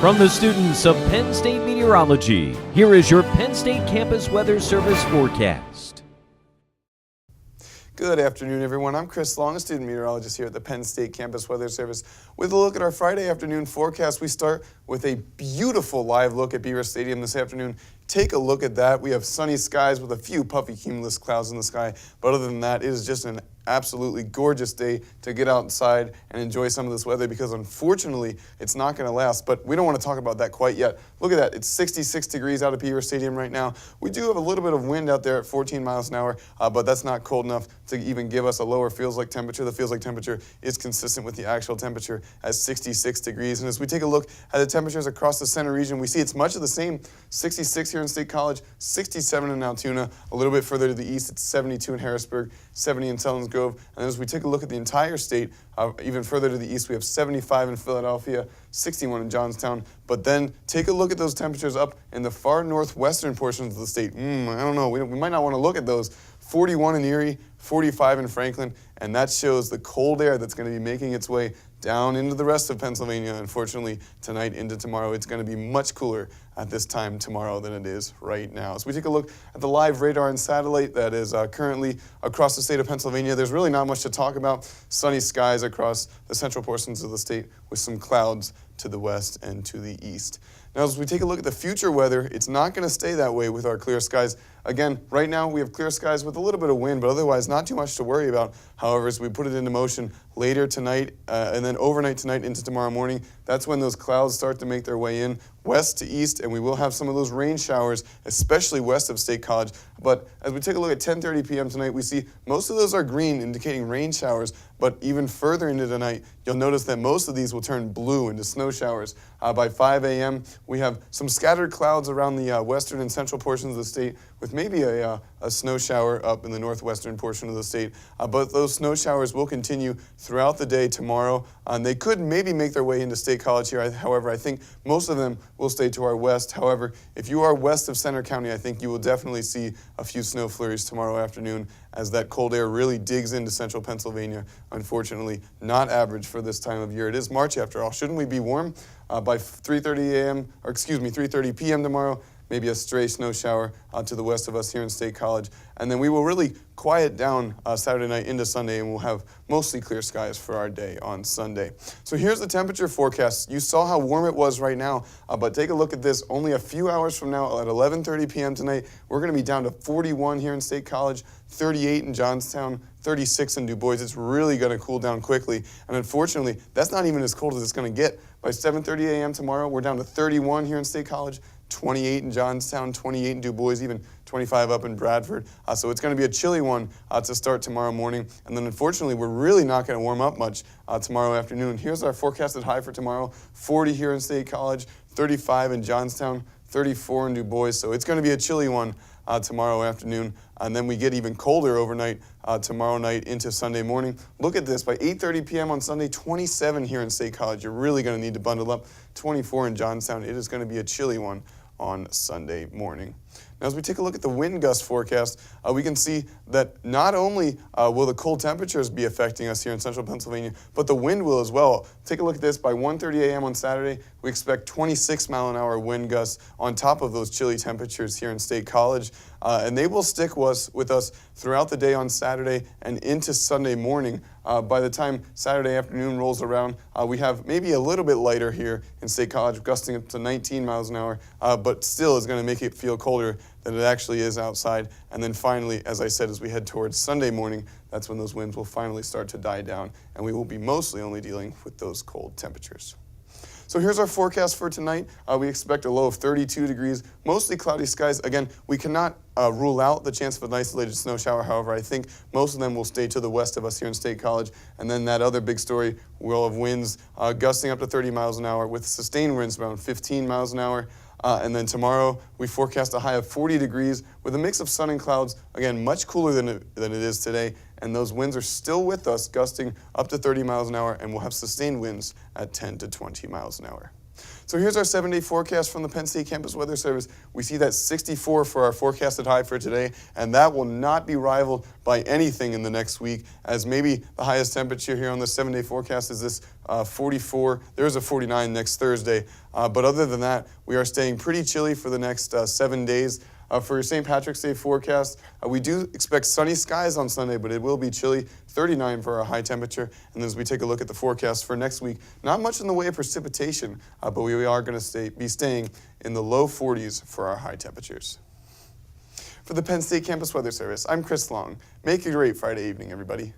From the students of Penn State Meteorology, here is your Penn State Campus Weather Service forecast. Good afternoon, everyone. I'm Chris Long, a student meteorologist here at the Penn State Campus Weather Service. With a look at our Friday afternoon forecast, we start with a beautiful live look at Beaver Stadium this afternoon. Take a look at that. We have sunny skies with a few puffy cumulus clouds in the sky, but other than that, it is just an absolutely gorgeous day to get outside and enjoy some of this weather, because unfortunately it's not going to last, but we don't want to talk about that quite yet. Look at that. It's 66 degrees out of Beaver Stadium right now. We do have a little bit of wind out there at 14 miles an hour, but that's not cold enough to even give us a lower feels-like temperature. The feels-like temperature is consistent with the actual temperature at 66 degrees. And as we take a look at the temperatures across the center region, we see it's much of the same. 66 here in State College, 67 in Altoona. A little bit further to the east, it's 72 in Harrisburg, 70 in Selins Grove. And as we take a look at the entire state, even further to the east, we have 75 in Philadelphia, 61 in Johnstown. But then take a look at those temperatures up in the far northwestern portions of the state. I don't know. We might not want to look at those. 41 in Erie, 45 in Franklin, and that shows the cold air that's going to be making its way down into the rest of Pennsylvania. Unfortunately, tonight into tomorrow, it's going to be much cooler at this time tomorrow than it is right now. So we take a look at the live radar and satellite that is currently across the state of Pennsylvania. There's really not much to talk about. Sunny skies across the central portions of the state with some clouds to the west and to the east. Now, as we take a look at the future weather, it's not going to stay that way with our clear skies. Again, right now we have clear skies with a little bit of wind, but otherwise not too much to worry about. However, as we put it into motion later tonight and then overnight tonight into tomorrow morning, that's when those clouds start to make their way in west to east, and we will have some of those rain showers, especially west of State College. But as we take a look at 10:30 p.m. tonight, we see most of those are green, indicating rain showers. But even further into tonight, you'll notice that most of these will turn blue into snow showers. By 5 a.m., we have some scattered clouds around the western and central portions of the state, with maybe a snow shower up in the northwestern portion of the state. But those snow showers will continue throughout the day tomorrow. And they could maybe make their way into State College here. However, I think most of them will stay to our west. However, if you are west of Center County, I think you will definitely see a few snow flurries tomorrow afternoon as that cold air really digs into central Pennsylvania. Unfortunately, not average for this time of year. It is March after all. Shouldn't we be warm? By 3:30 p.m. tomorrow, maybe a stray snow shower to the west of us here in State College. And then we will really quiet down Saturday night into Sunday, and we'll have mostly clear skies for our day on Sunday. So here's the temperature forecast. You saw how warm it was right now, but take a look at this. Only a few hours from now at 11:30 p.m. tonight, we're going to be down to 41 here in State College, 38 in Johnstown, 36 in Du Bois. It's really going to cool down quickly. And unfortunately, that's not even as cold as it's going to get. By 7:30 a.m. tomorrow, we're down to 31 here in State College, 28 in Johnstown, 28 in Du Bois, even 25 up in Bradford. So it's going to be a chilly one to start tomorrow morning. And then unfortunately, we're really not going to warm up much tomorrow afternoon. Here's our forecasted high for tomorrow: 40 here in State College, 35 in Johnstown, 34 in Du Bois. So it's going to be a chilly one tomorrow afternoon. And then we get even colder overnight tomorrow night into Sunday morning. Look at this. By 8:30 p.m. on Sunday, 27 here in State College. You're really going to need to bundle up. 24 in Johnstown. It is going to be a chilly one on Sunday morning. Now, as we take a look at the wind gust forecast, we can see that not only will the cold temperatures be affecting us here in central Pennsylvania, but the wind will as well. Take a look at this. By 1:30 a.m. on Saturday, we expect 26-mile-an-hour wind gusts on top of those chilly temperatures here in State College. And they will stick with us throughout the day on Saturday and into Sunday morning. By the time Saturday afternoon rolls around, we have maybe a little bit lighter here in State College, gusting up to 19 miles an hour, but still is going to make it feel colder than it actually is outside. And then finally, as I said, as we head towards Sunday morning, that's when those winds will finally start to die down, and we will be mostly only dealing with those cold temperatures. So here's our forecast for tonight. We expect a low of 32 degrees, mostly cloudy skies. Again, we cannot rule out the chance of an isolated snow shower. However, I think most of them will stay to the west of us here in State College. And then that other big story, we'll have winds gusting up to 30 miles an hour with sustained winds around 15 miles an hour. And then tomorrow, we forecast a high of 40 degrees with a mix of sun and clouds. Again, much cooler than it is today. And those winds are still with us, gusting up to 30 miles an hour, and we'll have sustained winds at 10 to 20 miles an hour. So here's our 7-day forecast from the Penn State Campus Weather Service. We see that 64 for our forecasted high for today, and that will not be rivaled by anything in the next week, as maybe the highest temperature here on the 7-day forecast is this 44. There is a 49 next Thursday, but other than that, we are staying pretty chilly for the next 7 days. For your St. Patrick's Day forecast, we do expect sunny skies on Sunday, but it will be chilly, 39 for our high temperature. And as we take a look at the forecast for next week, not much in the way of precipitation, but we are going to be staying in the low 40s for our high temperatures. For the Penn State Campus Weather Service, I'm Chris Long. Make a great Friday evening, everybody.